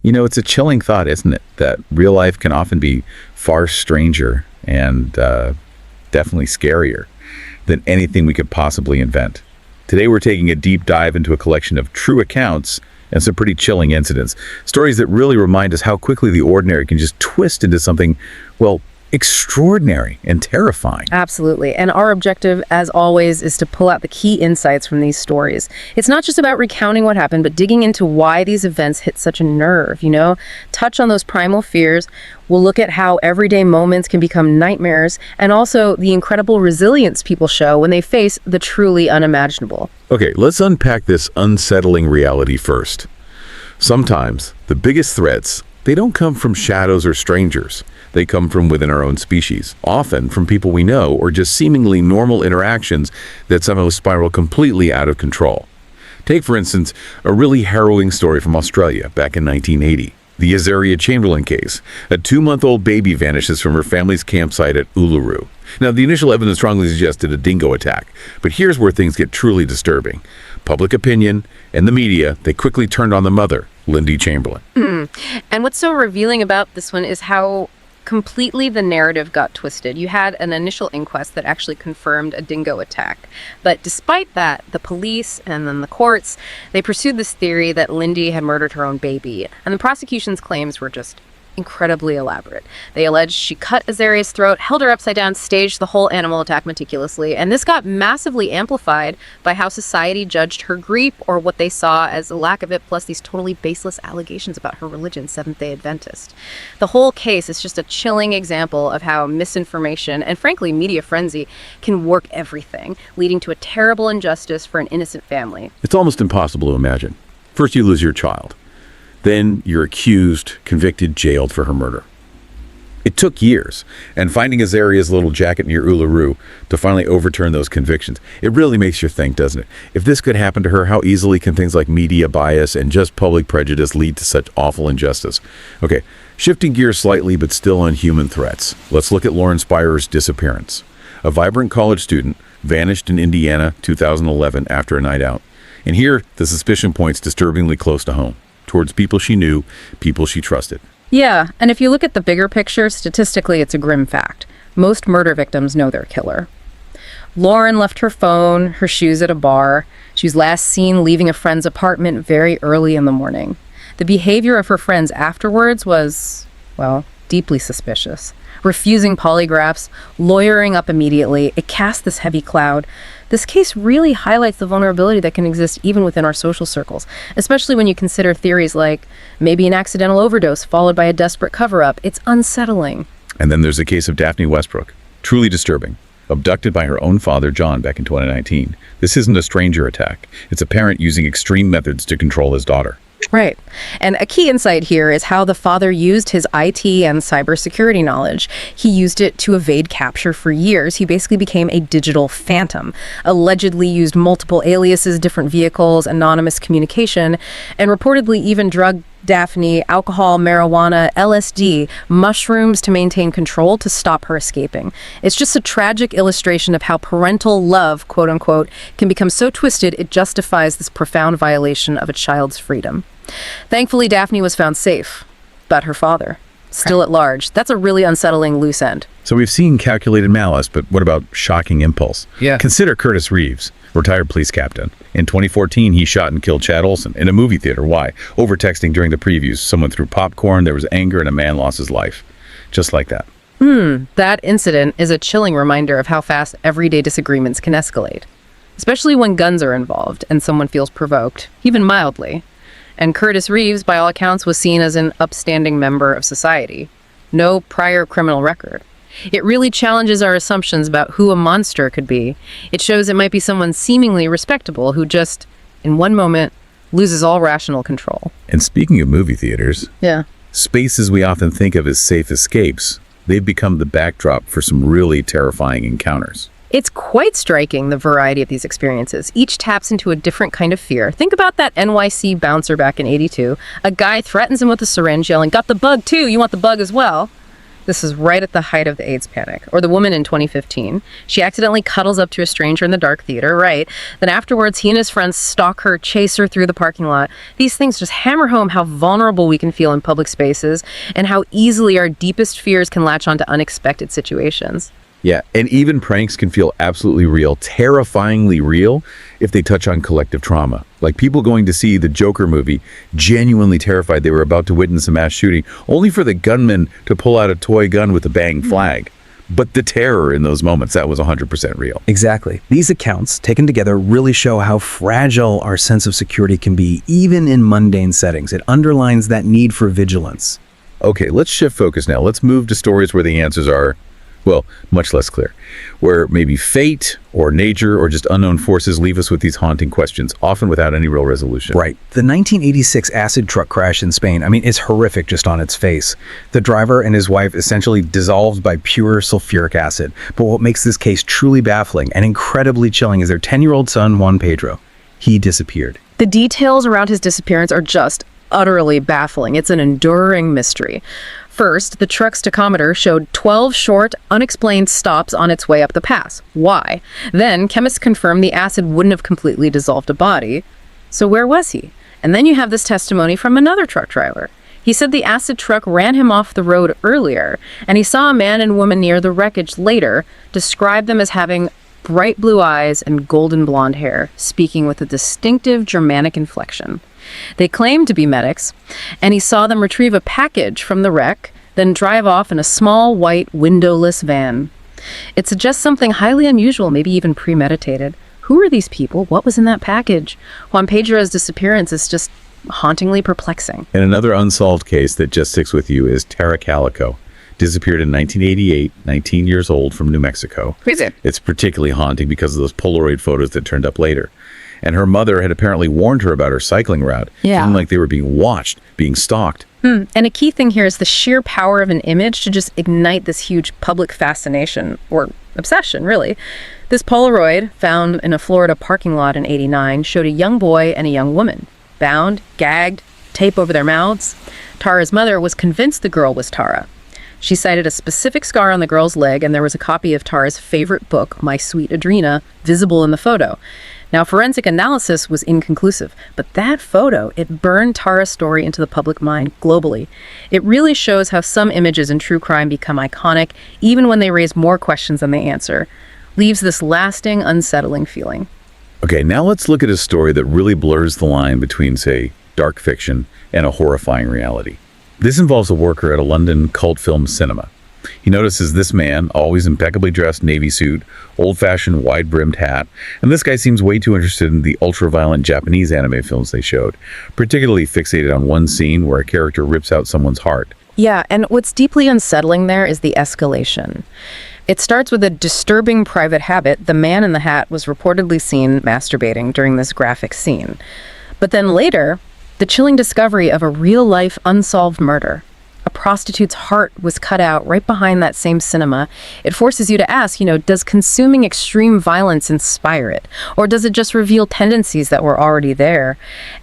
You know, it's a chilling thought, isn't it? That real life can often be far stranger and definitely scarier than anything we could possibly invent. Today, we're taking a deep dive into a collection of true accounts and some pretty chilling incidents. Stories that really remind us how quickly the ordinary can just twist into something, well, extraordinary and terrifying. Absolutely. And our objective, as always, is to pull out the key insights from these stories. It's not just about recounting what happened, but digging into why these events hit such a nerve, touch on those primal fears. We'll look at how everyday moments can become nightmares, and also the incredible resilience people show when they face the truly unimaginable. Okay, let's unpack this unsettling reality first. Sometimes the biggest threats, they don't come from shadows or strangers. They come from within our own species, often from people we know or just seemingly normal interactions that somehow spiral completely out of control. Take, for instance, a really harrowing story from Australia back in 1980. The Azaria Chamberlain case. A 2-month-old baby vanishes from her family's campsite at Uluru. Now, the initial evidence strongly suggested a dingo attack, but here's where things get truly disturbing. Public opinion and the media, they quickly turned on the mother, Lindy Chamberlain. And what's so revealing about this one is how completely the narrative got twisted. You had an initial inquest that actually confirmed a dingo attack. But despite that, the police and then the courts, they pursued this theory that Lindy had murdered her own baby. And the prosecution's claims were just incredibly elaborate. They alleged she cut Azaria's throat, held her upside down, staged the whole animal attack meticulously, and this got massively amplified by how society judged her grief, or what they saw as a lack of it, plus these totally baseless allegations about her religion, Seventh-day Adventist. The whole case is just a chilling example of how misinformation and, frankly, media frenzy can work everything, leading to a terrible injustice for an innocent family. It's almost impossible to imagine. First, you lose your child. Then you're accused, convicted, jailed for her murder. It took years, and finding Azaria's little jacket near Uluru to finally overturn those convictions. It really makes you think, doesn't it? If this could happen to her, how easily can things like media bias and just public prejudice lead to such awful injustice? Okay, shifting gears slightly, but still on human threats. Let's look at Lauren Spierer's disappearance. A vibrant college student vanished in Indiana, 2011, after a night out. And here, the suspicion points disturbingly close to home, towards people she knew, people she trusted. Yeah, and if you look at the bigger picture, statistically, it's a grim fact. Most murder victims know their killer. Lauren left her phone, her shoes at a bar. She was last seen leaving a friend's apartment very early in the morning. The behavior of her friends afterwards was, well, deeply suspicious. Refusing polygraphs, lawyering up immediately, it cast this heavy cloud. This case really highlights the vulnerability that can exist even within our social circles, especially when you consider theories like maybe an accidental overdose followed by a desperate cover-up. It's unsettling. And then there's the case of Daphne Westbrook. Truly disturbing. Abducted by her own father, John, back in 2019. This isn't a stranger attack. It's a parent using extreme methods to control his daughter. Right. And a key insight here is how the father used his IT and cybersecurity knowledge. He used it to evade capture for years. He basically became a digital phantom, allegedly used multiple aliases, different vehicles, anonymous communication, and reportedly even drugged Daphne, alcohol, marijuana, LSD, mushrooms to maintain control to stop her escaping. It's just a tragic illustration of how parental love, quote unquote, can become so twisted it justifies this profound violation of a child's freedom. Thankfully, Daphne was found safe, but her father, still at large. That's a really unsettling loose end. So we've seen calculated malice, but what about shocking impulse? Yeah. Consider Curtis Reeves, retired police captain. In 2014, he shot and killed Chad Olson in a movie theater. Why? Over texting during the previews. Someone threw popcorn, there was anger, and a man lost his life. Just like that. That incident is a chilling reminder of how fast everyday disagreements can escalate, especially when guns are involved and someone feels provoked, even mildly. And Curtis Reeves, by all accounts, was seen as an upstanding member of society. No prior criminal record. It really challenges our assumptions about who a monster could be. It shows it might be someone seemingly respectable who just, in one moment, loses all rational control. And speaking of movie theaters, Yeah. spaces we often think of as safe escapes, they've become the backdrop for some really terrifying encounters. It's quite striking, the variety of these experiences. Each taps into a different kind of fear. Think about that NYC bouncer back in '82. A guy threatens him with a syringe, yelling, "Got the bug too, you want the bug as well?" This is right at the height of the AIDS panic. Or the woman in 2015. She accidentally cuddles up to a stranger in the dark theater, right? Then afterwards, he and his friends stalk her, chase her through the parking lot. These things just hammer home how vulnerable we can feel in public spaces and how easily our deepest fears can latch onto unexpected situations. Yeah, and even pranks can feel absolutely real, terrifyingly real, if they touch on collective trauma. Like people going to see the Joker movie, genuinely terrified they were about to witness a mass shooting, only for the gunman to pull out a toy gun with a bang flag. But the terror in those moments, that was 100% real. Exactly. These accounts, taken together, really show how fragile our sense of security can be, even in mundane settings. It underlines that need for vigilance. Okay, let's shift focus now. Let's move to stories where the answers are, well, much less clear, where maybe fate or nature or just unknown forces leave us with these haunting questions, often without any real resolution. Right. The 1986 acid truck crash in Spain, is horrific just on its face. The driver and his wife essentially dissolved by pure sulfuric acid. But what makes this case truly baffling and incredibly chilling is their 10-year-old son, Juan Pedro. He disappeared. The details around his disappearance are just utterly baffling. It's an enduring mystery. First, the truck's tachometer showed 12 short, unexplained stops on its way up the pass. Why? Then, chemists confirmed the acid wouldn't have completely dissolved a body. So where was he? And then you have this testimony from another truck driver. He said the acid truck ran him off the road earlier, and he saw a man and woman near the wreckage later, described them as having bright blue eyes and golden blonde hair, speaking with a distinctive Germanic inflection. They claimed to be medics, and he saw them retrieve a package from the wreck, then drive off in a small, white, windowless van. It suggests something highly unusual, maybe even premeditated. Who are these people? What was in that package? Juan Pedro's disappearance is just hauntingly perplexing. And another unsolved case that just sticks with you is Tara Calico. Disappeared in 1988, 19 years old, from New Mexico. Crazy. It's particularly haunting because of those Polaroid photos that turned up later. And her mother had apparently warned her about her cycling route, feeling like they were being watched, being stalked. And a key thing here is the sheer power of an image to just ignite this huge public fascination, or obsession, really. This Polaroid, found in a Florida parking lot in '89, showed a young boy and a young woman, bound, gagged, tape over their mouths. Tara's mother was convinced the girl was Tara. She cited a specific scar on the girl's leg, and there was a copy of Tara's favorite book, My Sweet Adrena, visible in the photo. Now, forensic analysis was inconclusive, but that photo, it burned Tara's story into the public mind globally. It really shows how some images in true crime become iconic, even when they raise more questions than they answer. Leaves this lasting, unsettling feeling. Okay, now let's look at a story that really blurs the line between, say, dark fiction and a horrifying reality. This involves a worker at a London cult film cinema. He notices this man, always impeccably dressed navy suit, old-fashioned wide-brimmed hat, and this guy seems way too interested in the ultra-violent Japanese anime films they showed, particularly fixated on one scene where a character rips out someone's heart. Yeah, and what's deeply unsettling there is the escalation. It starts with a disturbing private habit. The man in the hat was reportedly seen masturbating during this graphic scene. But then later, the chilling discovery of a real-life unsolved murder. A prostitute's heart was cut out right behind that same cinema. It forces you to ask, does consuming extreme violence inspire it? Or does it just reveal tendencies that were already there?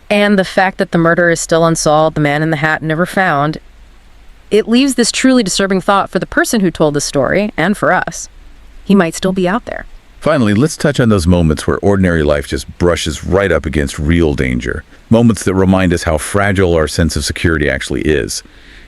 And the fact that the murder is still unsolved, the man in the hat never found, it leaves this truly disturbing thought for the person who told the story, and for us. He might still be out there. Finally, let's touch on those moments where ordinary life just brushes right up against real danger. Moments that remind us how fragile our sense of security actually is,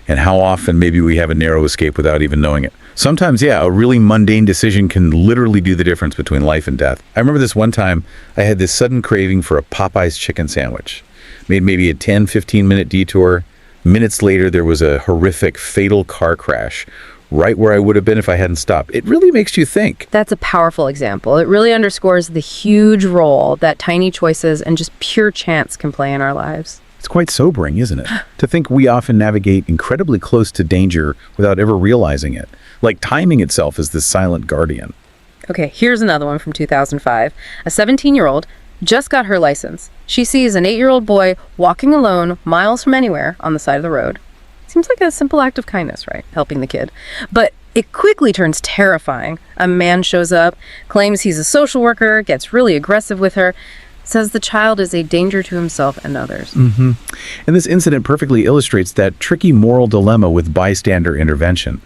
and how often maybe we have a narrow escape without even knowing it. Sometimes, a really mundane decision can literally do the difference between life and death. I remember this one time, I had this sudden craving for a Popeye's chicken sandwich. Made maybe a 10, 15-minute detour. Minutes later, there was a horrific, fatal car crash right where I would have been if I hadn't stopped. It really makes you think. That's a powerful example. It really underscores the huge role that tiny choices and just pure chance can play in our lives. It's quite sobering, isn't it? To think we often navigate incredibly close to danger without ever realizing it. Like timing itself is this silent guardian. Okay, here's another one from 2005. A 17-year-old just got her license. She sees an 8-year-old boy walking alone miles from anywhere on the side of the road. Seems like a simple act of kindness, right? Helping the kid. But it quickly turns terrifying. A man shows up, claims he's a social worker, gets really aggressive with her, says the child is a danger to himself and others. And this incident perfectly illustrates that tricky moral dilemma with bystander intervention.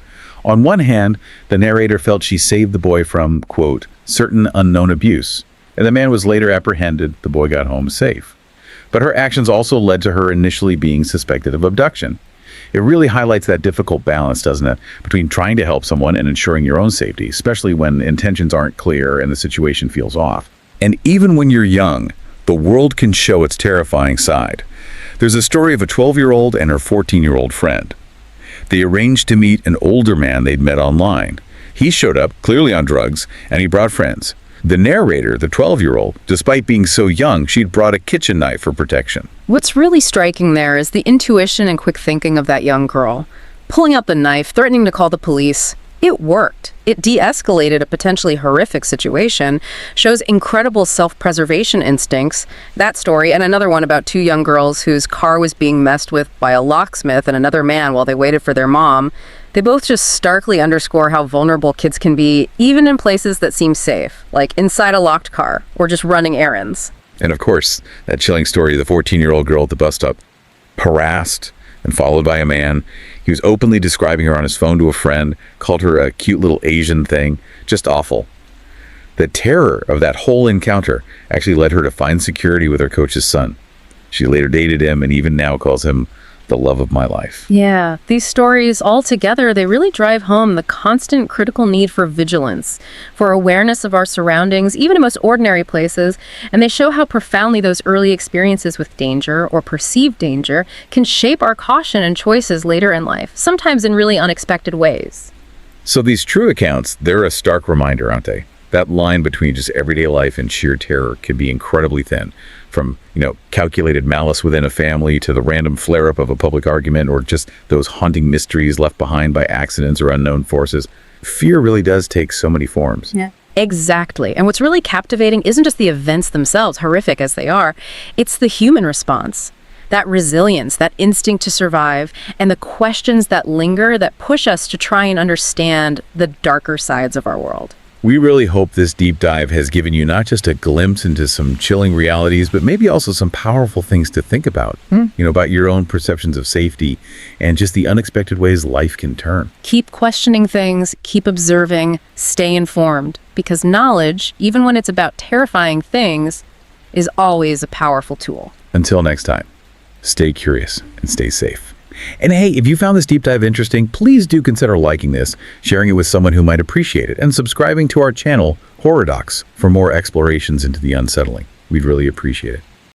On one hand, the narrator felt she saved the boy from, quote, certain unknown abuse, and the man was later apprehended. The boy got home safe. But her actions also led to her initially being suspected of abduction. It really highlights that difficult balance, doesn't it, between trying to help someone and ensuring your own safety, especially when intentions aren't clear and the situation feels off. And even when you're young, the world can show its terrifying side. There's a story of a 12-year-old and her 14-year-old friend. They arranged to meet an older man they'd met online. He showed up, clearly on drugs, and he brought friends. The narrator, the 12-year-old, despite being so young, she'd brought a kitchen knife for protection. What's really striking there is the intuition and quick thinking of that young girl. Pulling out the knife, threatening to call the police. It worked. It de-escalated a potentially horrific situation, shows incredible self-preservation instincts. That story, and another one about two young girls whose car was being messed with by a locksmith and another man while they waited for their mom. They both just starkly underscore how vulnerable kids can be, even in places that seem safe, like inside a locked car or just running errands. And of course, that chilling story of the 14-year-old girl at the bus stop, harassed and followed by a man. He was openly describing her on his phone to a friend, called her a cute little Asian thing. Just awful. The terror of that whole encounter actually led her to find security with her coach's son. She later dated him and even now calls him the love of my life. Yeah, these stories all together, they really drive home the constant critical need for vigilance, for awareness of our surroundings, even in most ordinary places, and they show how profoundly those early experiences with danger or perceived danger can shape our caution and choices later in life, sometimes in really unexpected ways. So these true accounts, they're a stark reminder, aren't they? That line between just everyday life and sheer terror can be incredibly thin. From, calculated malice within a family to the random flare-up of a public argument or just those haunting mysteries left behind by accidents or unknown forces. Fear really does take so many forms. Yeah. Exactly. And what's really captivating isn't just the events themselves, horrific as they are, it's the human response. That resilience, that instinct to survive, and the questions that linger that push us to try and understand the darker sides of our world. We really hope this deep dive has given you not just a glimpse into some chilling realities, but maybe also some powerful things to think about, about your own perceptions of safety and just the unexpected ways life can turn. Keep questioning things, keep observing, stay informed, because knowledge, even when it's about terrifying things, is always a powerful tool. Until next time, stay curious and stay safe. And hey, if you found this deep dive interesting, please do consider liking this, sharing it with someone who might appreciate it, and subscribing to our channel, Horror Docs, for more explorations into the unsettling. We'd really appreciate it.